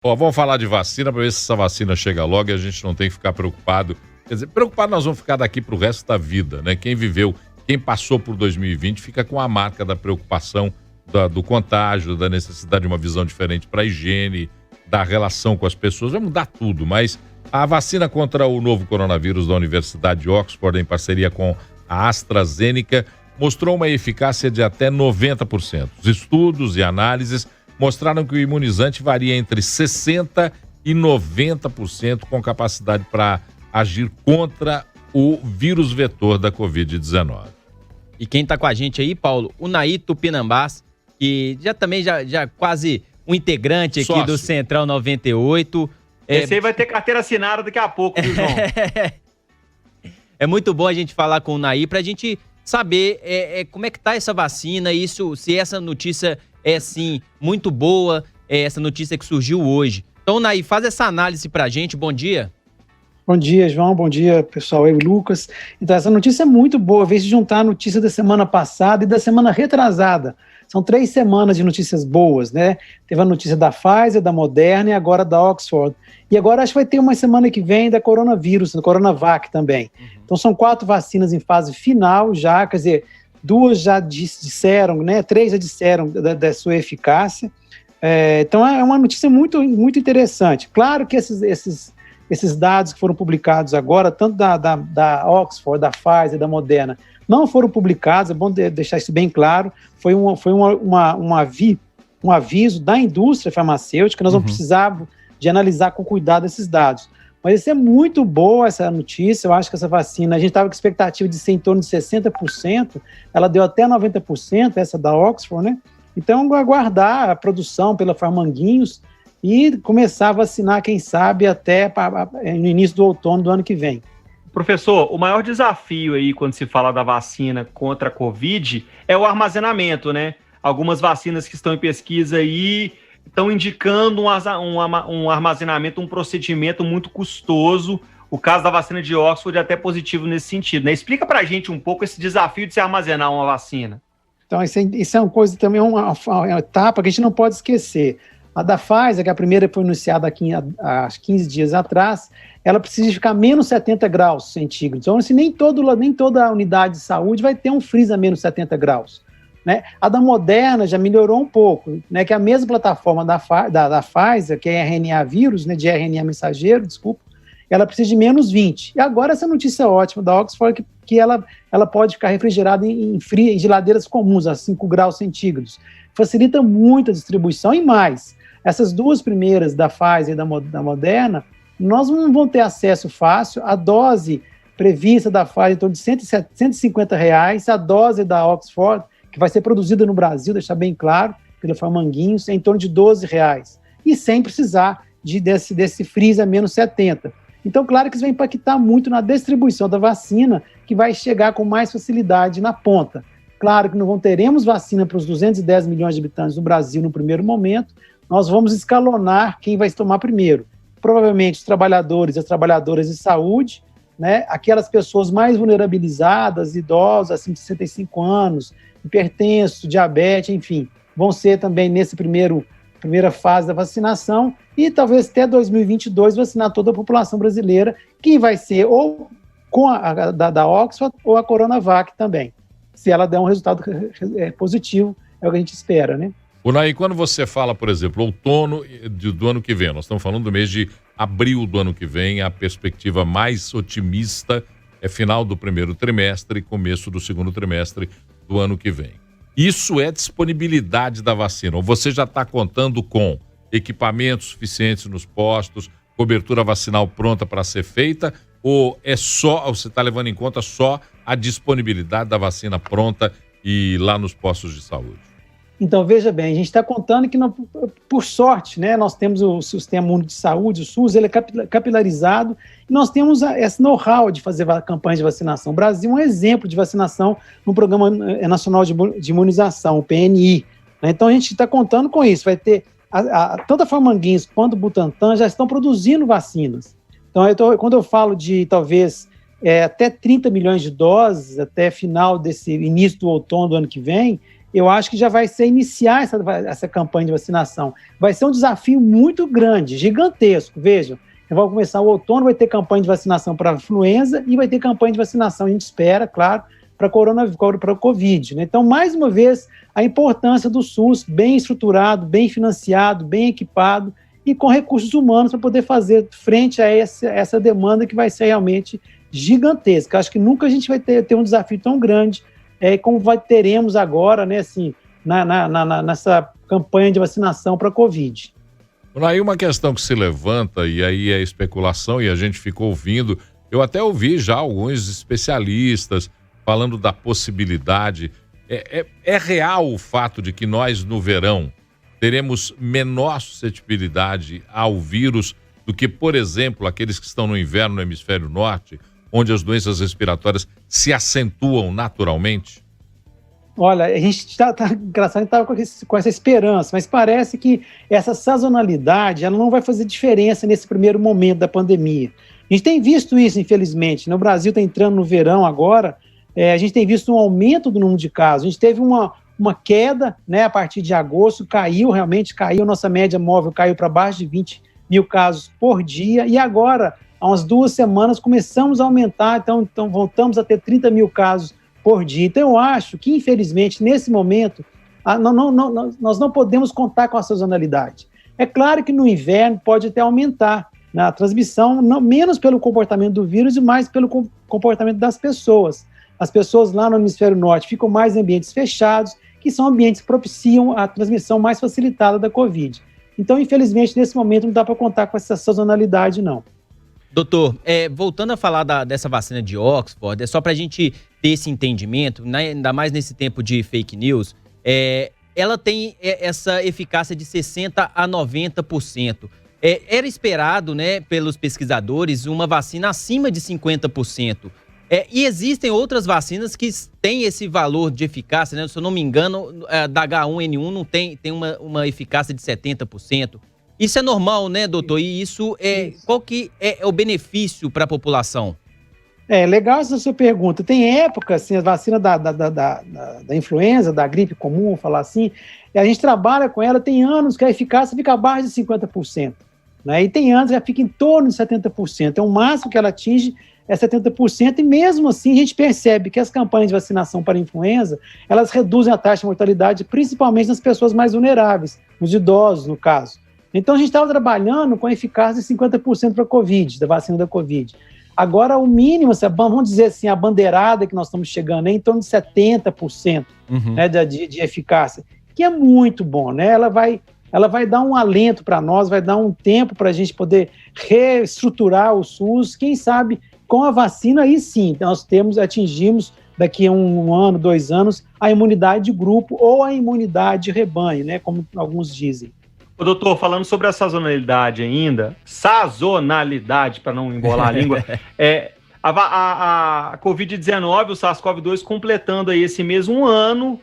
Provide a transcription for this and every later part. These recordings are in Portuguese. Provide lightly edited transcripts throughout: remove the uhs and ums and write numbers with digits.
Ó, vamos falar de vacina para ver se essa vacina chega logo e a gente não tem que ficar preocupado. Quer dizer, preocupado nós vamos ficar daqui para o resto da vida, né? Quem viveu, quem passou por 2020 fica com a marca da preocupação do contágio, da necessidade de uma visão diferente para a higiene, da relação com as pessoas. Vai mudar tudo, mas a vacina contra o novo coronavírus da Universidade de Oxford, em parceria com a AstraZeneca, mostrou uma eficácia de até 90%. Os estudos e análises mostraram que o imunizante varia entre 60% e 90% com capacidade para agir contra o vírus vetor da Covid-19. E quem está com a gente aí, Paulo, o Naí Tupinambás, que já quase um integrante aqui Sócio do Central 98. Esse aí vai ter carteira assinada daqui a pouco, viu, João? É muito bom a gente falar com o Naí para a gente saber como é que tá essa vacina, se essa notícia é, sim, muito boa, essa notícia que surgiu hoje. Então, Naí, faz essa análise para a gente. Bom dia. Bom dia, João. Bom dia, pessoal. Eu e Lucas. Então, essa notícia é muito boa. Veio de juntar a notícia da semana passada e da semana retrasada. São 3 semanas de notícias boas, né? Teve a notícia da Pfizer, da Moderna e agora da Oxford. E agora acho que vai ter uma semana que vem da coronavírus, da Coronavac também. Então são 4 vacinas em fase final já, quer dizer, 2 já disseram, né? 3 já disseram da sua eficácia. Então é uma notícia muito, muito interessante. Claro que esses dados que foram publicados agora, tanto da Oxford, da Pfizer, da Moderna, não foram publicados, é bom deixar isso bem claro, foi um aviso da indústria farmacêutica, nós vamos precisar de analisar com cuidado esses dados. Mas isso é muito boa, essa notícia, eu acho que essa vacina, a gente estava com expectativa de ser em torno de 60%, ela deu até 90%, essa da Oxford, né? Então, aguardar a produção pela Farmanguinhos e começar a vacinar, quem sabe, até no início do outono do ano que vem. Professor, o maior desafio aí quando se fala da vacina contra a Covid é o armazenamento, né? Algumas vacinas que estão em pesquisa aí estão indicando um armazenamento, um procedimento muito custoso. O caso da vacina de Oxford é até positivo nesse sentido, né? Explica pra gente um pouco esse desafio de se armazenar uma vacina. Então, isso é uma coisa também, uma etapa que a gente não pode esquecer. A da Pfizer, que a primeira foi anunciada aqui há 15 dias atrás, ela precisa ficar menos 70 graus centígrados. Então, assim, nem toda unidade de saúde vai ter um freezer a menos 70 graus. Né? A da Moderna já melhorou um pouco, né? Que é a mesma plataforma da Pfizer, que é RNA vírus, né? De RNA mensageiro, desculpa, ela precisa de menos 20. E agora essa notícia ótima da Oxford, que ela pode ficar refrigerada em geladeiras comuns, a 5 graus centígrados. Facilita muito a distribuição e mais. Essas 2 primeiras, da Pfizer e da Moderna, nós não vamos ter acesso fácil. A dose prevista da Pfizer é em torno de R$150, a dose da Oxford, que vai ser produzida no Brasil, deixar bem claro, pela Farmanguinhos, é em torno de R$12. E sem precisar desse freezer a menos 70. Então, claro que isso vai impactar muito na distribuição da vacina, que vai chegar com mais facilidade na ponta. Claro que não teremos vacina para os 210 milhões de habitantes do Brasil no primeiro momento, nós vamos escalonar quem vai tomar primeiro. Provavelmente os trabalhadores e as trabalhadoras de saúde, né, aquelas pessoas mais vulnerabilizadas, idosos, acima de 65 anos, hipertensos, diabetes, enfim, vão ser também nessa primeira fase da vacinação e talvez até 2022 vacinar toda a população brasileira, que vai ser ou com a da Oxford ou a Coronavac também. Se ela der um resultado positivo, é o que a gente espera, né? Unai, quando você fala, por exemplo, outono do ano que vem, nós estamos falando do mês de abril do ano que vem, a perspectiva mais otimista é final do primeiro trimestre e começo do segundo trimestre do ano que vem. Isso é disponibilidade da vacina? Ou você já está contando com equipamentos suficientes nos postos, cobertura vacinal pronta para ser feita, ou você está levando em conta só a disponibilidade da vacina pronta e lá nos postos de saúde? Então, veja bem, a gente está contando que, por sorte, né, nós temos o Sistema Único de Saúde, o SUS, ele é capilarizado, e nós temos esse know-how de fazer campanhas de vacinação. O Brasil é um exemplo de vacinação no Programa Nacional de Imunização, o PNI. Né? Então, a gente está contando com isso. Vai ter, tanto a Farmanguinhos quanto o Butantan já estão produzindo vacinas. Então, quando eu falo de, talvez, até 30 milhões de doses, até final desse início do outono do ano que vem, eu acho que já vai ser iniciar essa campanha de vacinação. Vai ser um desafio muito grande, gigantesco. Vejam, vai começar o outono, vai ter campanha de vacinação para influenza e vai ter campanha de vacinação, a gente espera, claro, para o Covid. Né? Então, mais uma vez, a importância do SUS bem estruturado, bem financiado, bem equipado e com recursos humanos para poder fazer frente a essa demanda que vai ser realmente gigantesca. Acho que nunca a gente vai ter um desafio tão grande como teremos agora, né, assim, nessa campanha de vacinação para a Covid. Aí uma questão que se levanta, e aí é especulação, e a gente ficou ouvindo, eu até ouvi já alguns especialistas falando da possibilidade. É real o fato de que nós, no verão, teremos menor suscetibilidade ao vírus do que, por exemplo, aqueles que estão no inverno no hemisfério norte, onde as doenças respiratórias se acentuam naturalmente? Olha, a gente estava com essa esperança, mas parece que essa sazonalidade ela não vai fazer diferença nesse primeiro momento da pandemia. A gente tem visto isso, infelizmente. No Brasil está entrando no verão agora, a gente tem visto um aumento do número de casos. A gente teve uma queda, né, a partir de agosto, realmente caiu, nossa média móvel caiu para baixo de 20 mil casos por dia, e agora, há umas 2 semanas, começamos a aumentar, então voltamos a ter 30 mil casos por dia. Então eu acho que, infelizmente, nesse momento, nós não podemos contar com a sazonalidade. É claro que no inverno pode até aumentar a transmissão, menos pelo comportamento do vírus e mais pelo comportamento das pessoas. As pessoas lá no hemisfério norte ficam mais em ambientes fechados, que são ambientes que propiciam a transmissão mais facilitada da Covid. Então, infelizmente, nesse momento não dá para contar com essa sazonalidade, não. Doutor, voltando a falar dessa vacina de Oxford, só para a gente ter esse entendimento, né, ainda mais nesse tempo de fake news, ela tem essa eficácia de 60% a 90%. Era esperado, né, pelos pesquisadores, uma vacina acima de 50%. E existem outras vacinas que têm esse valor de eficácia, né? Se eu não me engano, da H1N1 não tem uma eficácia de 70%. Isso é normal, né, doutor? E isso qual que é o benefício para a população? Legal essa sua pergunta. Tem época, assim, a vacina da influenza, da gripe comum, vou falar assim, a gente trabalha com ela, tem anos que a eficácia fica abaixo de 50%. Né? E tem anos que ela fica em torno de 70%. Então, o máximo que ela atinge é 70%, e mesmo assim a gente percebe que as campanhas de vacinação para a influenza, elas reduzem a taxa de mortalidade, principalmente nas pessoas mais vulneráveis, nos idosos, no caso. Então, a gente estava trabalhando com a eficácia de 50% para a Covid, da vacina da Covid. Agora, o mínimo, vamos dizer assim, a bandeirada que nós estamos chegando é em torno de 70%, né, de eficácia, que é muito bom, né? Ela vai dar um alento para nós, vai dar um tempo para a gente poder reestruturar o SUS. Quem sabe, com a vacina, aí sim, nós atingimos daqui a 1 ano, 2 anos, a imunidade de grupo ou a imunidade de rebanho, né, como alguns dizem. Ô, doutor, falando sobre a sazonalidade ainda, para não embolar a língua, a Covid-19, o SARS-CoV-2, completando aí esse mês 1 ano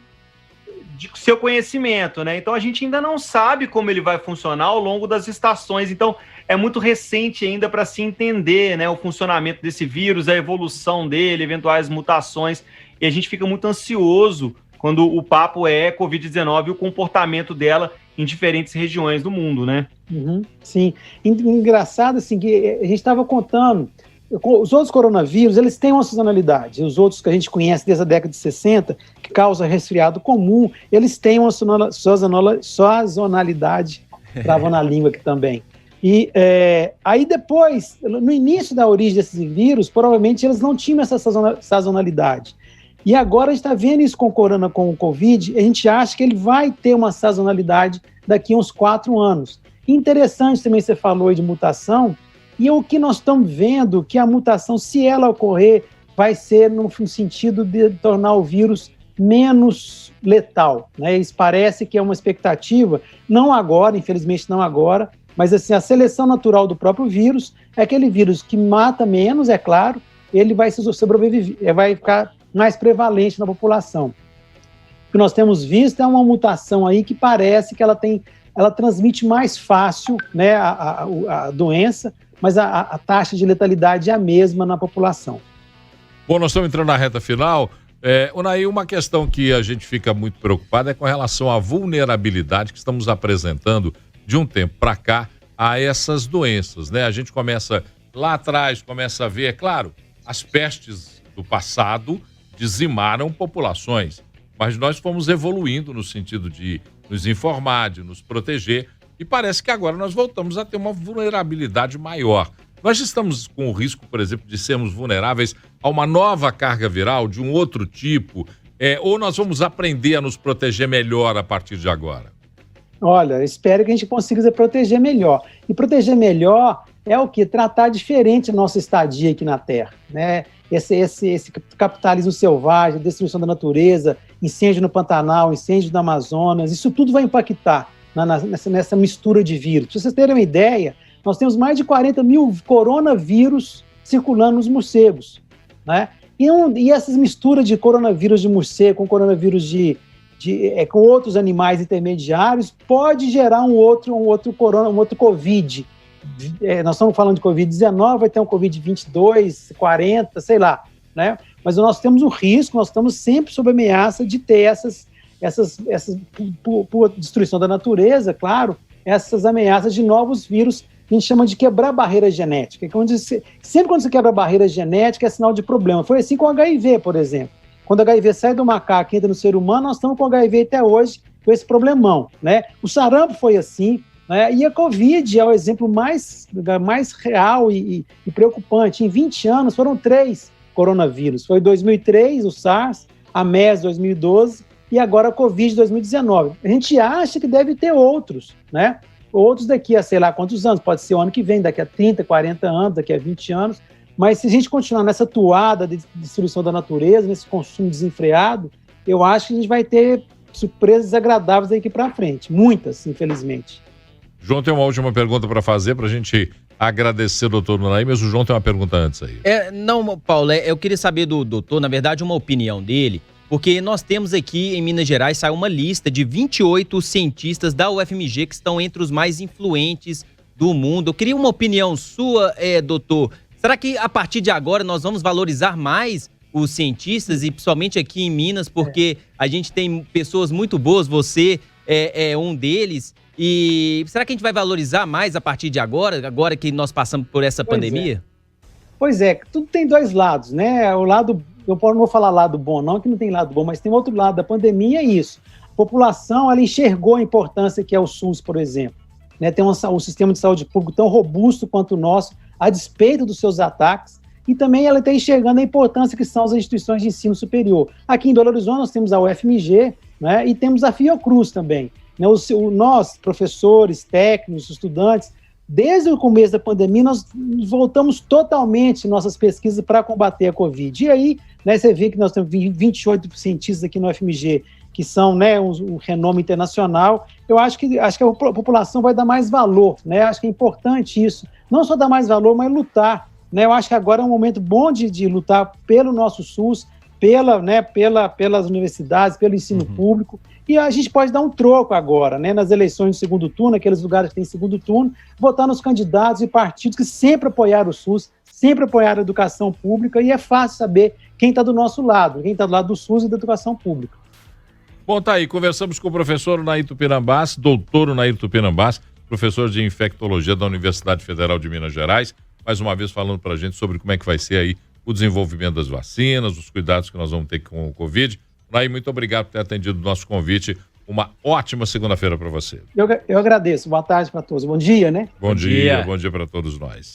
de seu conhecimento, né? Então a gente ainda não sabe como ele vai funcionar ao longo das estações, então é muito recente ainda para se entender, né, o funcionamento desse vírus, a evolução dele, eventuais mutações, e a gente fica muito ansioso quando o papo é Covid-19 e o comportamento dela em diferentes regiões do mundo, né? Sim. Engraçado, assim, que a gente estava contando, os outros coronavírus, eles têm uma sazonalidade. Os outros que a gente conhece desde a década de 60, que causa resfriado comum, eles têm uma sazonalidade, travou na língua aqui também. E aí depois, no início da origem desses vírus, provavelmente eles não tinham essa sazonalidade. E agora a gente está vendo isso com o Covid, a gente acha que ele vai ter uma sazonalidade daqui a uns 4 anos. Interessante também, você falou aí de mutação, e o que nós estamos vendo, que a mutação, se ela ocorrer, vai ser no sentido de tornar o vírus menos letal, né? Isso parece que é uma expectativa, não agora, infelizmente não agora, mas assim, a seleção natural do próprio vírus é aquele vírus que mata menos, é claro, ele vai sobreviver, vai ficar mais prevalente na população. O que nós temos visto é uma mutação aí que parece que ela transmite mais fácil, né, a doença, mas a taxa de letalidade é a mesma na população. Bom, nós estamos entrando na reta final. Unai, uma questão que a gente fica muito preocupado é com relação à vulnerabilidade que estamos apresentando de um tempo para cá a essas doenças, né? A gente começa lá atrás, começa a ver, é claro, as pestes do passado dizimaram populações, mas nós fomos evoluindo no sentido de nos informar, de nos proteger, e parece que agora nós voltamos a ter uma vulnerabilidade maior. Nós estamos com o risco, por exemplo, de sermos vulneráveis a uma nova carga viral de um outro tipo, ou nós vamos aprender a nos proteger melhor a partir de agora? Olha, espero que a gente consiga se proteger melhor. E proteger melhor é o quê? Tratar diferente a nossa estadia aqui na Terra, né? Esse capitalismo selvagem, destruição da natureza, incêndio no Pantanal, incêndio no Amazonas, isso tudo vai impactar nessa mistura de vírus. Para vocês terem uma ideia, nós temos mais de 40 mil coronavírus circulando nos morcegos, né? E essas misturas de coronavírus de morcego com coronavírus com outros animais intermediários pode gerar um outro Covid. Nós estamos falando de Covid-19, vai ter um Covid-22, 40, sei lá, né? Mas nós temos o risco, nós estamos sempre sob ameaça de ter essas por destruição da natureza, claro, essas ameaças de novos vírus que a gente chama de quebrar barreira genética. Sempre quando você quebra barreira genética é sinal de problema. Foi assim com o HIV, por exemplo. Quando o HIV sai do macaco e entra no ser humano, nós estamos com o HIV até hoje, com esse problemão, né? O sarampo foi assim, né? E a Covid é o exemplo mais real e preocupante. Em 20 anos foram 3 coronavírus. Foi 2003, o SARS, a MERS 2012 e agora a Covid 2019. A gente acha que deve ter outros, né? Outros daqui a sei lá quantos anos, pode ser o ano que vem, daqui a 30, 40 anos, daqui a 20 anos, mas se a gente continuar nessa toada de destruição da natureza, nesse consumo desenfreado, eu acho que a gente vai ter surpresas agradáveis daqui para frente, muitas, infelizmente. João tem uma última pergunta para fazer, para a gente agradecer o doutor Unai, mas o João tem uma pergunta antes aí. Não, Paulo, eu queria saber do doutor, na verdade, uma opinião dele, porque nós temos aqui em Minas Gerais, saiu uma lista de 28 cientistas da UFMG que estão entre os mais influentes do mundo. Eu queria uma opinião sua, doutor. Será que a partir de agora nós vamos valorizar mais os cientistas, e principalmente aqui em Minas, porque a gente tem pessoas muito boas, você é um deles, e será que a gente vai valorizar mais a partir de agora que nós passamos por essa pandemia? Pois é, tudo tem dois lados, né? O lado, eu não vou falar lado bom não, que não tem lado bom, mas tem outro lado da pandemia, é isso. A população, ela enxergou a importância que é o SUS, por exemplo, né? Tem um sistema de saúde público tão robusto quanto o nosso, a despeito dos seus ataques, e também ela está enxergando a importância que são as instituições de ensino superior. Aqui em Belo Horizonte nós temos a UFMG, né, e temos a Fiocruz também. Né, nós, professores, técnicos, estudantes, desde o começo da pandemia nós voltamos totalmente nossas pesquisas para combater a Covid. E aí, né, você vê que nós temos 28 cientistas aqui no UFMG, que são, né, um renome internacional. Eu acho que a população vai dar mais valor, né? Acho que é importante isso. Não só dar mais valor, mas lutar, né? Eu acho que agora é um momento bom de lutar pelo nosso SUS, pelas universidades, pelo ensino público, e a gente pode dar um troco agora, né? Nas eleições de segundo turno, aqueles lugares que tem segundo turno, votar nos candidatos e partidos que sempre apoiaram o SUS, sempre apoiaram a educação pública, e é fácil saber quem está do nosso lado, quem está do lado do SUS e da educação pública. Bom, tá aí, conversamos com o professor Unai Tupinambás, doutor Unai Tupinambás, professor de infectologia da Universidade Federal de Minas Gerais, mais uma vez falando para a gente sobre como é que vai ser aí o desenvolvimento das vacinas, os cuidados que nós vamos ter com o Covid. Unai, muito obrigado por ter atendido o nosso convite. Uma ótima segunda-feira para você. Eu agradeço. Boa tarde para todos. Bom dia, né? Bom dia para todos nós.